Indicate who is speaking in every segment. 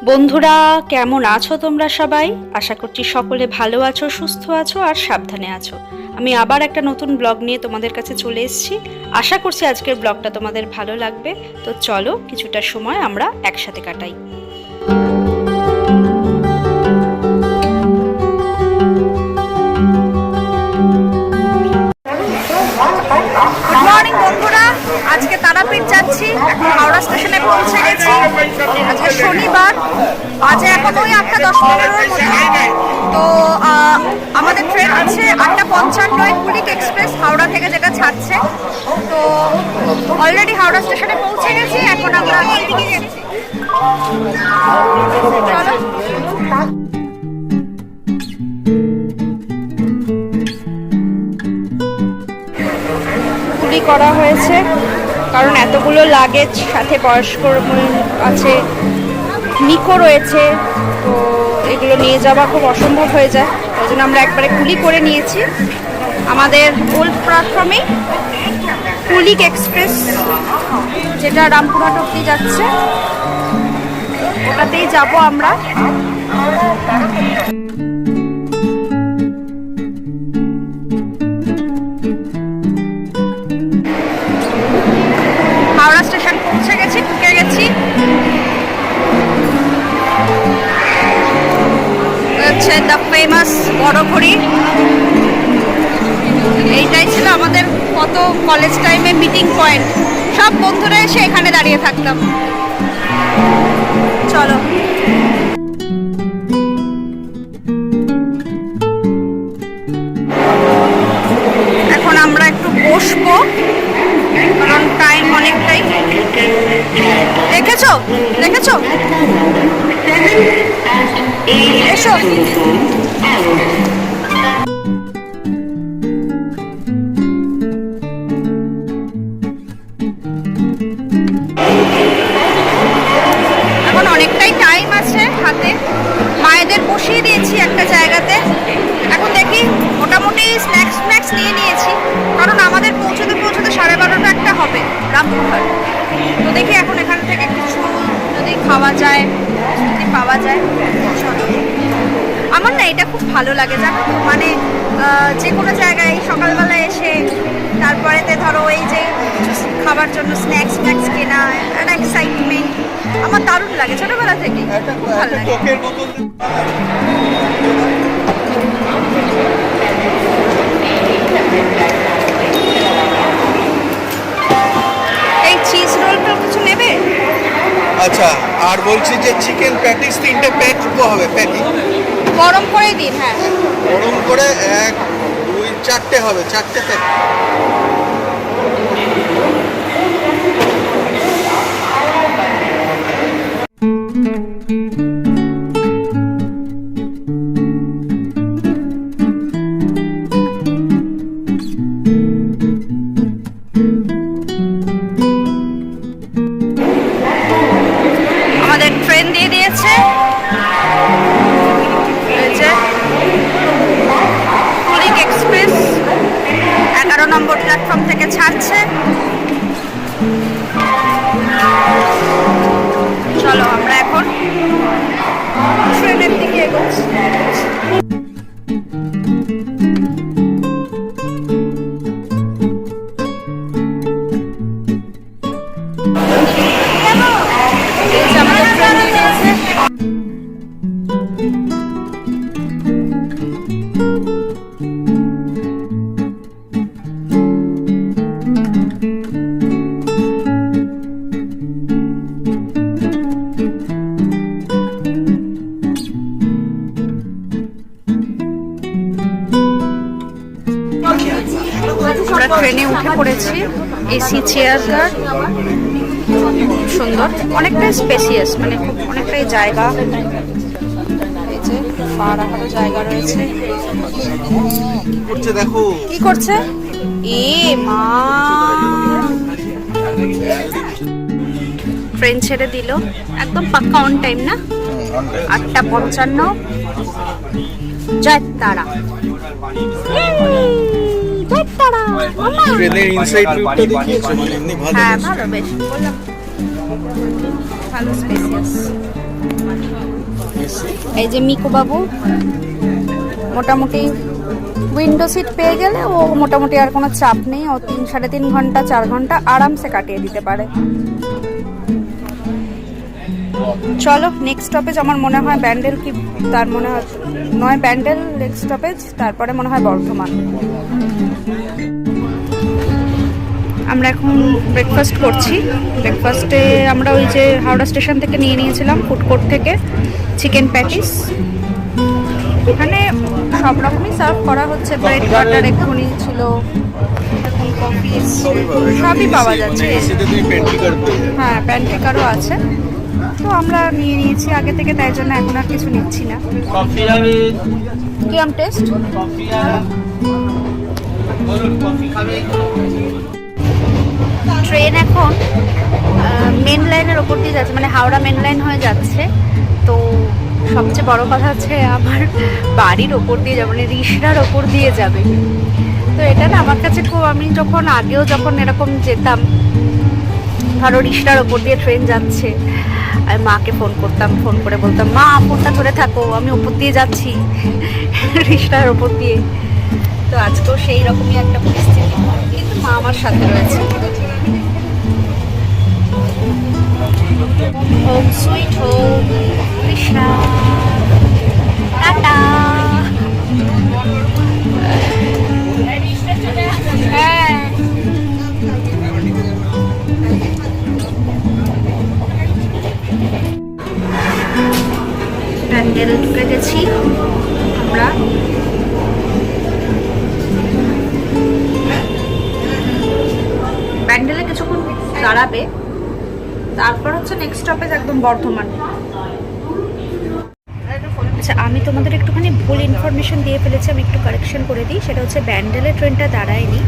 Speaker 1: বন্ধুরা, কেমন আছো তোমরা সবাই? আশা করছি সকলে ভালো আছো, সুস্থ আছো আর সাবধানে আছো। আমি আবার একটা নতুন ব্লগ নিয়ে তোমাদের কাছে চলে এসেছি। আশা করছি আজকের ব্লগটা তোমাদের ভালো লাগবে। তো চলো কিছুটা সময় আমরা একসাথে কাটাই। গুড মর্নিং বন্ধুরা, আজকে তারাপীঠ যাচ্ছি। এখন হাওড়া স্টেশনে পৌঁছে গেছি। আজকে শনিবার, বাজে এখন ওই 8:10-15-এর মধ্যে। তো আমাদের ট্রেন আছে 8:55 কুলিক এক্সপ্রেস হাওড়া থেকে, যেটা ছাড়ছে। তো অলরেডি হাওড়া স্টেশনে পৌঁছে গেছি। এখন আমরা এইদিকে যাচ্ছি। চলো। করা হয়েছে কারণ এতগুলো লাগেজ, সাথে বয়স্ক আছে, নিকো রয়েছে, তো এগুলো নিয়ে যাওয়া খুব অসম্ভব হয়ে যায়। ওই জন্য আমরা একবারে কুলি করে নিয়েছি। আমাদের ওল্ড প্ল্যাটফর্মে কুলিক এক্সপ্রেস, যেটা রামপুরহাট অব্দি যাচ্ছে, ওটাতেই যাব আমরা। হাওড়া স্টেশন পৌঁছে গেছি, ঢুকে গেছি। হচ্ছে দ্য ফেমাস বড় ঘড়ি। এইটাই ছিল আমাদের কত কলেজ টাইমে মিটিং পয়েন্ট। সব বন্ধুরা এসে এখানে দাঁড়িয়ে থাকতাম। চলো। এখন আমরা একটু বসবো কারণ টাইম অনেকটাই। দেখেছো দেখেছো, এসো। এখন অনেকটাই টাইম আছে হাতে। মায়েদের বসিয়ে দিয়েছি একটা জায়গাতে। এখন দেখি, মোটামুটি স্ন্যাক্স নিয়ে নিয়েছি কারণ আমাদের পৌঁছতে 12:30 একটা হবে রামপুরহাট। তো দেখি এখন এখান থেকে কিছু যদি খাওয়া যায়, যদি পাওয়া যায়। আমার না এটা খুব ভালো লাগে, জানো তো, মানে যে কোনো জায়গায় সকালবেলায় এসে তারপরেতে ধরো এই যে খাবার জন্য স্ন্যাক্স কেনা, একটা এক্সাইটমেন্ট আমার দারুণ লাগে ছোটবেলা থেকে, খুব ভালো লাগে। এই চিজ রোলটা কিছু নেবে?
Speaker 2: আচ্ছা, আর বলছি যে চিকেন প্যাটিস 3টে প্যাক হবে, প্যাটি
Speaker 1: গরম করে দিন। হ্যাঁ,
Speaker 2: গরম করে 1 2 4টে হবে, 4টে প্যাক।
Speaker 1: আমাদের ট্রেন দিয়ে দিয়েছে, কুলিক এক্সপ্রেস 11 নম্বর প্ল্যাটফর্ম থেকে ছাড়ছে। চলো আমরা এখন ট্রেনের দিকে এগোচ্ছি। আমরা ট্রেনে উঠে পড়েছি। এসি চেয়ারটা সুন্দর, অনেকটাই স্পেসিয়াস, মানে খুব অনেকটাই জায়গা। এই যে পা রাখারও জায়গা রয়েছে।
Speaker 2: দেখো
Speaker 1: কি করছে? এ মা, ট্রেন ছেড়ে দিল একদম পাক্কা অন টাইম না? 8:55। জয় তারা।
Speaker 2: ট্রেনের ইনসাইড ভিউটা দেখিয়েছো, মানে এমনি ভালো।
Speaker 1: হ্যাঁ, ভালো, বেশ। ভালো স্পেসিয়াস। এই যে মিকু বাবু মোটামুটি উইন্ডো সিট পেয়ে গেলে ও মোটামুটি আর কোনো চাপ নেই, ও 3-3.5 ঘন্টা 4 ঘন্টা আরামসে কাটিয়ে দিতে পারে। চলো নেক্সট স্টপেজ আমার মনে হয় ব্যান্ডেল, কি তার মনে হয় নয় ব্যান্ডেল নেক্সট স্টপেজ, তারপরে মনে হয় বর্ধমান। আমরা এখন ব্রেকফাস্ট করছি। ব্রেকফাস্টে আমরা ওই যে হাওড়া স্টেশন থেকে নিয়ে নিয়েছিলাম ফুড কোর্ট থেকে চিকেন প্যাটিস। এখানে সব রকমই সার্ভ করা হচ্ছে, ব্রেড বাটার এক্ষুনি ছিল, এখন কফি সবই পাওয়া যাচ্ছে। হ্যাঁ প্যান্ট্রিকারও আছে। তো আমরা নিয়ে নিয়েছি আগে থেকে, তাই জন্য এখন আর কিছু নিচ্ছি না। কিরম টেস্ট? ট্রেন এখন মেন লাইনের ওপর দিয়ে যাচ্ছে, মানে হাওড়া মেন লাইন হয়ে যাচ্ছে। তো সবচেয়ে বড় কথা হচ্ছে আমার বাড়ির ওপর দিয়ে যাবে, মানে রিষড়ার ওপর দিয়ে যাবে। তো এটা না আমার কাছে খুব, আমি যখন আগেও যখন এরকম যেতাম, ধরো রিষড়ার ওপর দিয়ে ট্রেন যাচ্ছে, আমি মাকে ফোন করতাম, ফোন করে বলতাম মা ফোনটা ধরে থাকো আমি ওপর দিয়ে যাচ্ছি রিষড়ার ওপর দিয়ে। তো আজকেও সেই রকমই একটা পরিস্থিতি, কিন্তু মা আমার সাথে রয়েছে। Home sweet home Rishra, tata. হ্যাঁ প্যান্ডেল ঢুকে গেছি আমরা। প্যান্ডেলে কিছুক্ষণ দাঁড়াবে, তারপর হচ্ছে নেক্সট স্টপেজ একদম বর্ধমান। আচ্ছা আমি তোমাদের একটুখানি ভুল ইনফরমেশন দিয়ে ফেলেছি, আমি একটু কারেকশন করে দিই। সেটা হচ্ছে ব্যান্ডেলে ট্রেনটা দাঁড়ায়নি,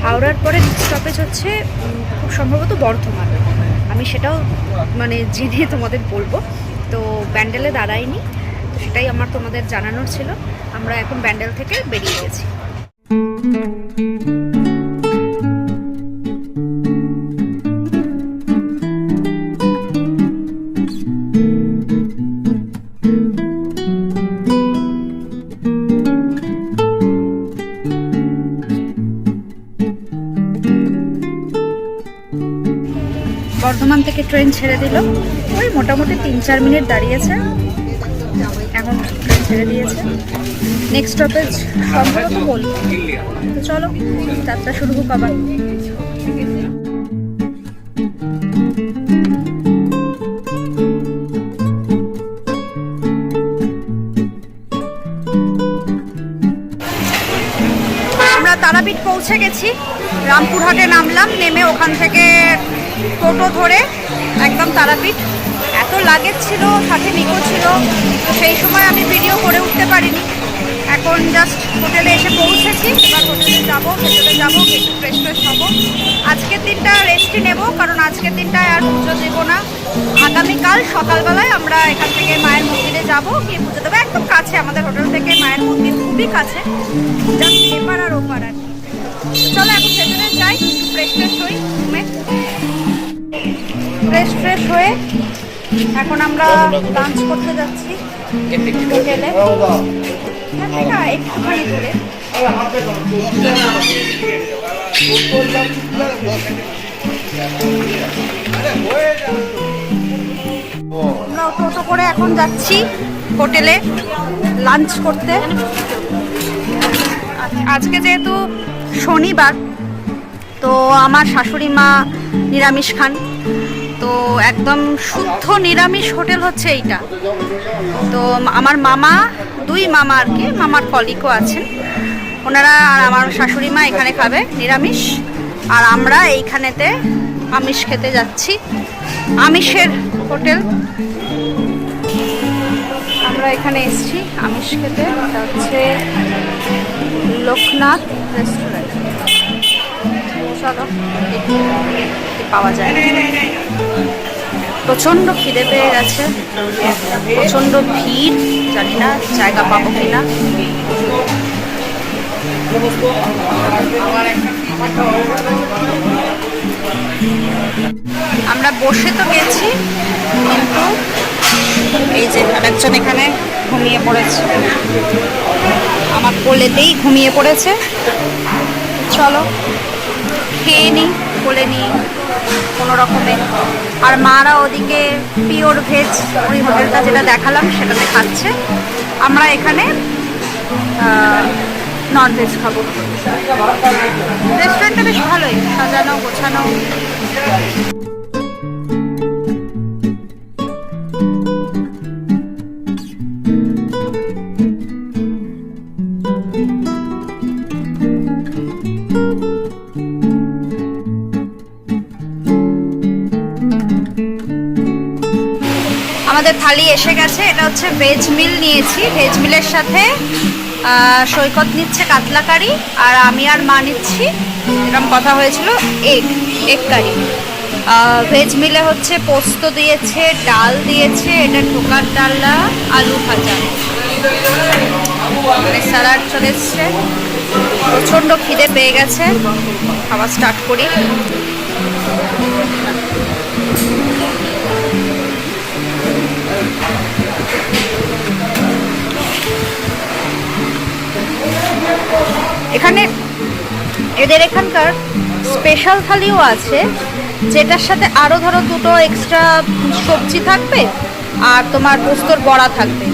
Speaker 1: হাওড়ার পরে নেক্সট স্টপেজ হচ্ছে খুব সম্ভবত বর্ধমান। আমি সেটাও মানে জেনে তোমাদের বলবো। তো ব্যান্ডেলে দাঁড়ায়নি, তো সেটাই আমার তোমাদের জানানোর ছিল। আমরা এখন ব্যান্ডেল থেকে বেরিয়ে গেছি। বর্ধমান থেকে ট্রেন ছেড়ে দিল, ওই মোটামুটি 3-4 মিনিট দাঁড়িয়েছে, এখন ট্রেন ছেড়ে দিয়েছে। নেক্সট স্টপেজ সম্ভবত বলবো। তো চলো যাত্রা শুরু হোক আবার। আমরা তারাপীঠ পৌঁছে গেছি, রামপুরহাটে নামলাম, নেমে ওখান থেকে টোটো ধরে একদম তারাপীঠ। এত লাগেজ ছিল, সাথে মিকো ছিল, তো সেই সময় আমি ভিডিও করে উঠতে পারিনি। এখন জাস্ট হোটেলে এসে পৌঁছেছি, এবার হোটেলে যাবো, ভেতরে যাবো, একটু ফ্রেশ ফ্রেশ হবো। আজকের দিনটা রেস্টই নেব, কারণ আজকের দিনটায় আর পুজো দেবো না। আগামীকাল সকালবেলায় আমরা এখান থেকে মায়ের মন্দিরে যাবো, গিয়ে পুজো দেবো। একদম কাছে আমাদের হোটেল থেকে মায়ের মন্দির, খুবই কাছে, জাস্ট এপার আর ওপার আর কি। চলো এখন ভেতরে যাই, ফ্রেশ ফ্রেশ হই, ঘুমে ফ্রেশ ফ্রেশ হয়ে এখন আমরা লাঞ্চ করতে যাচ্ছি হোটেলে। একটুখানি দূরে আমরা টোটো করে এখন যাচ্ছি হোটেলে লাঞ্চ করতে। আজকে যেহেতু শনিবার, তো আমার শাশুড়ি মা নিরামিষ খান, তো একদম শুদ্ধ নিরামিষ হোটেল হচ্ছে এইটা। তো আমার মামা, 2 মামা আর কি, মামার কলিগও আছেন, ওনারা আর আমার শাশুড়ি মা এখানে খাবে নিরামিষ, আর আমরা এইখানেতে আমিষ খেতে যাচ্ছি। আমিষের হোটেল, আমরা এখানে এসেছি আমিষ খেতে। এটা হচ্ছে লোকনাথ রেস্টুরেন্ট। চলো দেখি পাওয়া যায়। প্রচণ্ড খিদে পেয়ে গেছে, প্রচণ্ড ভিড়, জানি না জায়গা পাবো কিনা। আমরা বসে তো গেছি, কিন্তু এই যে আরেকজন এখানে ঘুমিয়ে পড়েছে, আমার কোলেতেই ঘুমিয়ে পড়েছে। চলো খেয়ে নিই, কোলে নিই কোনো রকমে। আর মারা ওদিকে পিওর ভেজ ওই হোটেলটা যেটা দেখালাম সেটাতে খাচ্ছে, আমরা এখানে নন ভেজ খাবো। রেস্টুরেন্টটা বেশ ভালোই সাজানো গোছানো। আমাদের থালি এসে গেছে, এটা হচ্ছে ভেজ মিল নিয়েছি। ভেজ মিলের সাথে সৈকত নিচ্ছে কাতলা কারি, আর আমি আর মা নিচ্ছি, এরকম কথা হয়েছিল, এগ কারি। ভেজ মিলে হচ্ছে পোস্ত দিয়েছে, ডাল দিয়েছে, এটা ঢোকার ডালনা, আলু ভাজা, স্যালাড চলে এসছে। প্রচণ্ড খিদে পেয়ে গেছে, খাওয়া স্টার্ট করি। এখানে এদের এখানকার স্পেশাল থালিও আছে, যেটার সাথে আরও ধরো দুটো এক্সট্রা সবজি থাকবে, আর তোমার পোস্তর বড়া থাকবে,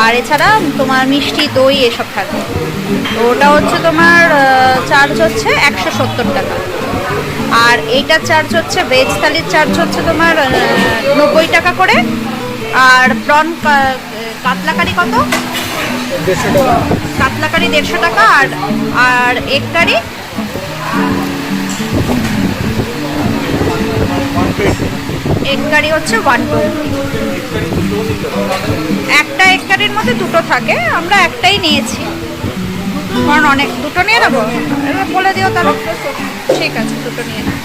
Speaker 1: আর এছাড়া তোমার মিষ্টি দই এসব থাকবে। তো ওটা হচ্ছে তোমার চার্জ হচ্ছে 170 টাকা। আর এইটার চার্জ হচ্ছে, ভেজ থালির চার্জ হচ্ছে তোমার 90 টাকা করে। আর প্রন কাতলা কারি কত?
Speaker 2: 150 টাকা।
Speaker 1: কাতলা কারি 150 টাকা। আর এগ কারি হচ্ছে 120। একটা এগ কারির মধ্যে দুটো থাকে, আমরা একটাই নিয়েছি কারণ অনেক, দুটো নিয়ে নেবো, এবার বলে দিও তাহলে। ঠিক আছে, দুটো নিয়ে নেব।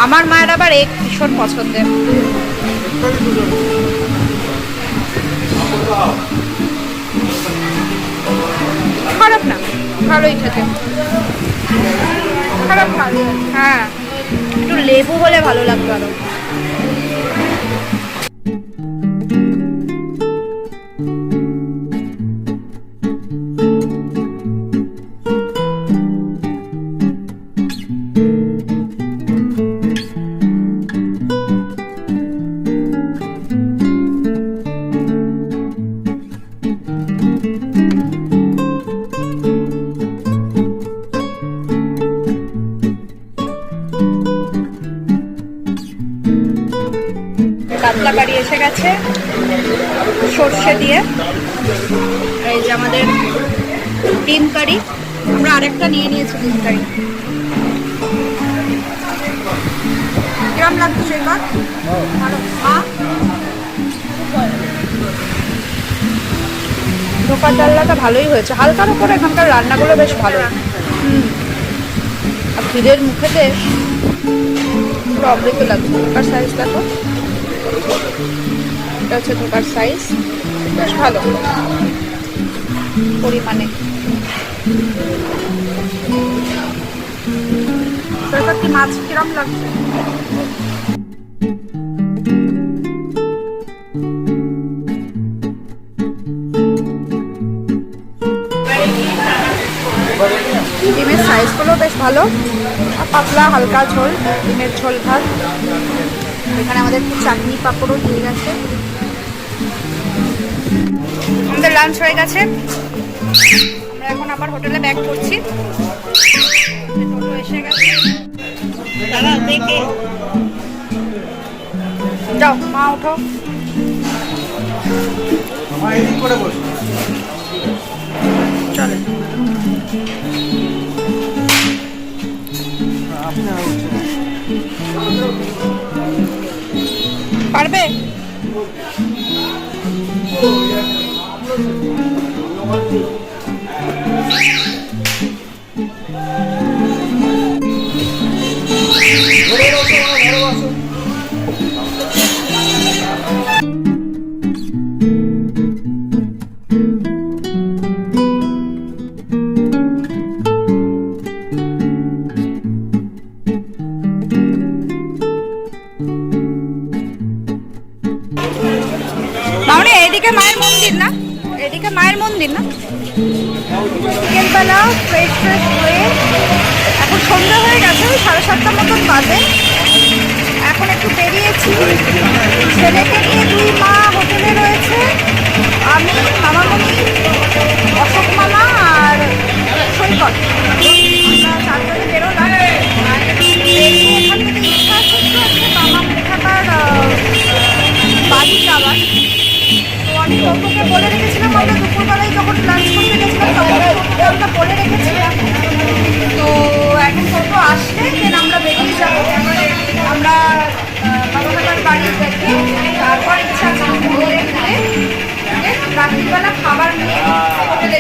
Speaker 1: আমার মায়ের আবার এগ ভীষণ পছন্দের। খারাপ না, ভালোই খেতে, খারাপ না। হ্যাঁ, একটু লেবু হলে ভালো লাগতো আরো। কাতলা কারি এসে গেছে সর্ষে দিয়ে। এই যে আমাদের ডিম কারি, আমরা আরেকটা নিয়ে নিয়েছি ডিম কারি। কিরম লাগছে এবার? ঢোকার ডালনাটা ভালোই হয়েছে, হালকার উপরে এখানকার রান্নাগুলো বেশ ভালো। আর খিদের মুখেতে পুরো অমৃত লাগছে। ঢোকার সাইজ দেখো, এটা হচ্ছে ঢোকার সাইজ, বেশ ভালো পরিমাণে। কি মাছ কিরম লাগছে? ডিমের সাইজগুলো বেশ ভালো, পাতলা হালকা ঝোল, ডিমের ঝোল ভাত। এখানে আমাদের একটু চাটনি পাঁপড়ও দিয়ে গেছে। আমাদের লাঞ্চ হয়ে গেছে, আমরা এখন আবার হোটেলে ব্যাক করছি। টোটো এসে গেছে, যাও মা ওঠো। চলে পারবে? এদিকে মায়ের মন্দির না, এদিকে মায়ের মন্দির না। বিকেলবেলা ফ্রেশ ফ্রেশ হয়ে এখন সন্ধ্যা হয়ে গেছে, ওই 7:30 মতন বাজে। এখন একটু বেরিয়েছি, ছেলেকে নিয়ে 2 মা হোটেলে রয়েছে, আমি, মামামণি, অশোক মামা আর সৈকত। আমরা 4 জনে বেরোলাম। বেরিয়ে এখান থেকে ইচ্ছা হচ্ছে মামা থাকার বাড়ি যাওয়ার। তো আমি তবুকে বলে রেখেছিলাম, আমরা দুপুরবেলায় যখন লাঞ্চ করতে গেছিলাম তখন আমরা বলে রেখেছিলাম। তো এখন টোটো আসলে দেন আমরা বেরিয়ে যাবো। আমরা বাবা কাকার বাড়ি দেখে তারপর ইচ্ছা আছে ঘুরে ঘুরে রাত্রিবেলা খাবার নিয়ে হোটেলে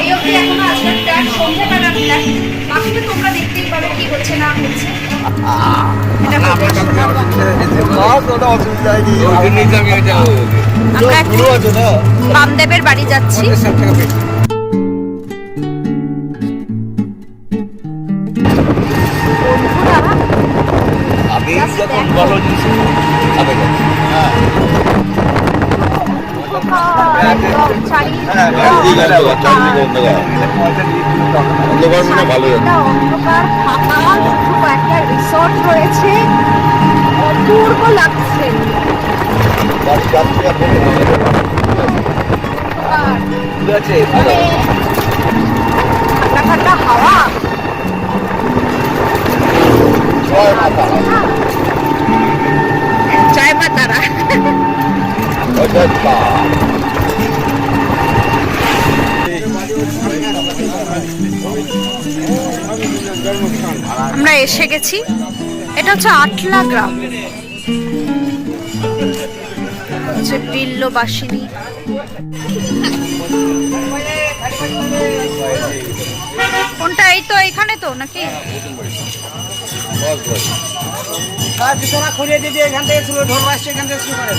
Speaker 1: এই অবধি এখনো আসলে প্ল্যান, সন্ধ্যেবেলার প্ল্যান। বাকিটা তোমরা দেখতেই পাবে কি হচ্ছে না হচ্ছে। আমরা এখন বামদেবের বাড়ি যাচ্ছি। রিসর্ট রয়েছে, অপূর্ব লাগছে। ঠান্ডা ঠান্ডা হাওয়া। জয় মা তারা। আমরা এসে গেছি, এটা হচ্ছে আটলা গ্রাম, হচ্ছে বিল্লবাসিনী। কোনটা? এই তো এখানে তো নাকি?
Speaker 3: বিছানা খুলিয়ে দিদি, এখান থেকে শুরু, ঢোল বাজছে এখান থেকে শুরু করেন।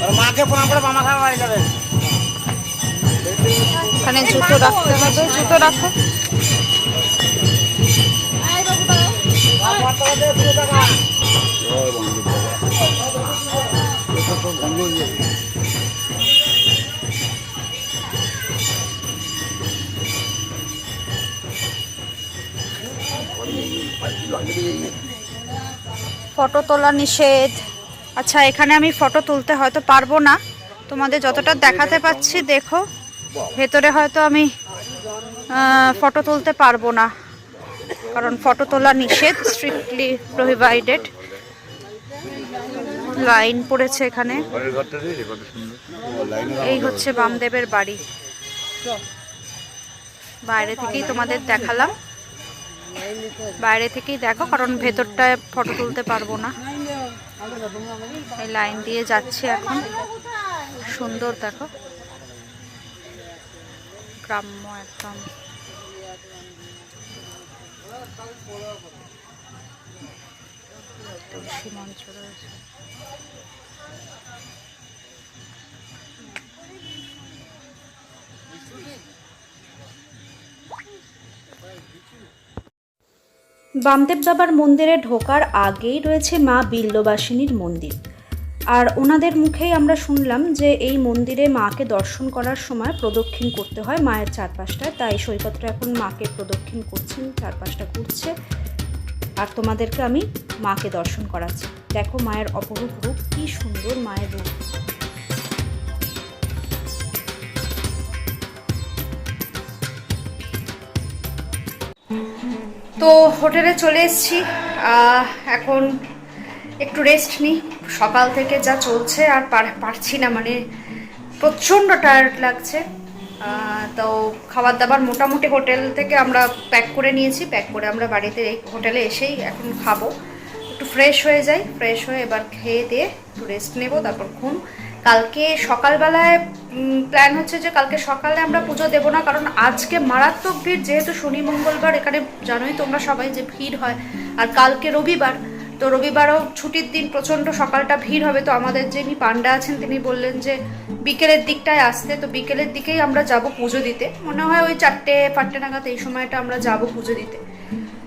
Speaker 3: আর মাকে প্রণাম করে মামা খাওয়া বাড়ি যাবেন।
Speaker 1: এখানে জুতো রাখতে হবে, জুতো রাখো। ফটো তোলা নিষেধ। আচ্ছা, এখানে আমি ফটো তুলতে হয়তো পারবো না, তোমাদের যতটা দেখাতে পাচ্ছি দেখো। ভেতরে হয়তো আমি ফটো তুলতে পারবো না, কারণ ফটো তোলা নিষেধ, স্ট্রিক্টলি প্রহিবাইটেড। লাইন পড়েছে এখানে। এই হচ্ছে বামদেবের বাড়ি, বাইরে থেকেই তোমাদের দেখালাম। বাইরে থেকেই দেখো, কারণ ভেতরটায় ফটো তুলতে পারবো না। এই লাইন দিয়ে যাচ্ছে এখন, সুন্দর দেখো, গ্রাম্য একদম। তুলসী মঞ্চ রয়েছে।
Speaker 4: বামদেব বাবার মন্দিরে ঢোকার আগেই রয়েছে মা বিল্লবাসিনীর মন্দির। আর ওনাদের মুখেই আমরা শুনলাম যে এই মন্দিরে মাকে দর্শন করার সময় প্রদক্ষিণ করতে হয় মায়ের চারপাশটায়। তাই সৈকতরা এখন মাকে প্রদক্ষিণ করছেন, চারপাশটা ঘুরছে। আর তোমাদেরকে আমি মাকে দর্শন করাচ্ছি। দেখো মায়ের অপরূপ রূপ, কি সুন্দর মায়ের রূপ।
Speaker 1: তো হোটেলে চলে এসেছি, এখন একটু রেস্ট নিই। সকাল থেকে যা চলছে আর পারছি না, মানে প্রচণ্ড টায়ার্ড লাগছে। তো খাবার দাবার মোটামুটি হোটেল থেকে আমরা প্যাক করে নিয়েছি, প্যাক করে আমরা বাড়িতে এই হোটেলে এসেই এখন খাবো। একটু ফ্রেশ হয়ে যাই, ফ্রেশ হয়ে এবার খেয়ে দিয়ে একটু রেস্ট নেবো, তারপর ঘুম। কালকে সকালবেলায় প্ল্যান হচ্ছে যে কালকে সকালে আমরা পুজো দেবো না, কারণ আজকে মারাত্মক ভিড়, যেহেতু শনি মঙ্গলবার এখানে জানোই তোমরা সবাই যে ভিড় হয়। আর কালকে রবিবার, তো রবিবারও ছুটির দিন, প্রচণ্ড সকালটা ভিড় হবে। তো আমাদের যিনি পান্ডা আছেন তিনি বললেন যে বিকেলের দিকটায় আসতে, তো বিকেলের দিকেই আমরা যাব পুজো দিতে। মনে হয় ওই 4টে নাগাদ এই সময়টা আমরা যাব পুজো দিতে।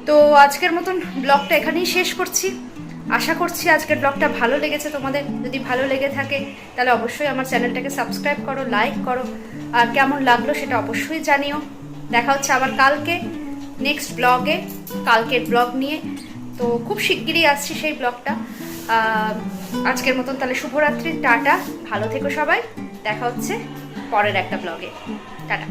Speaker 1: তো আজকের মতন ব্লগটা এখানেই শেষ করছি। আশা করছি আজকের ব্লগটা ভালো লেগেছে তোমাদের। যদি ভালো লেগে থাকে তাহলে অবশ্যই আমার চ্যানেলটাকে সাবস্ক্রাইব করো, লাইক করো, আর কেমন লাগলো সেটা অবশ্যই জানিও। দেখা হচ্ছে আবার কালকে নেক্সট ব্লগে, কালকের ব্লগ নিয়ে। তো খুব শিগগিরই আসছি সেই ব্লগটা। আজকের মতন তাহলে শুভরাত্রি, টাটা, ভালো থেকো সবাই। দেখা হচ্ছে পরের একটা ব্লগে, টাটা।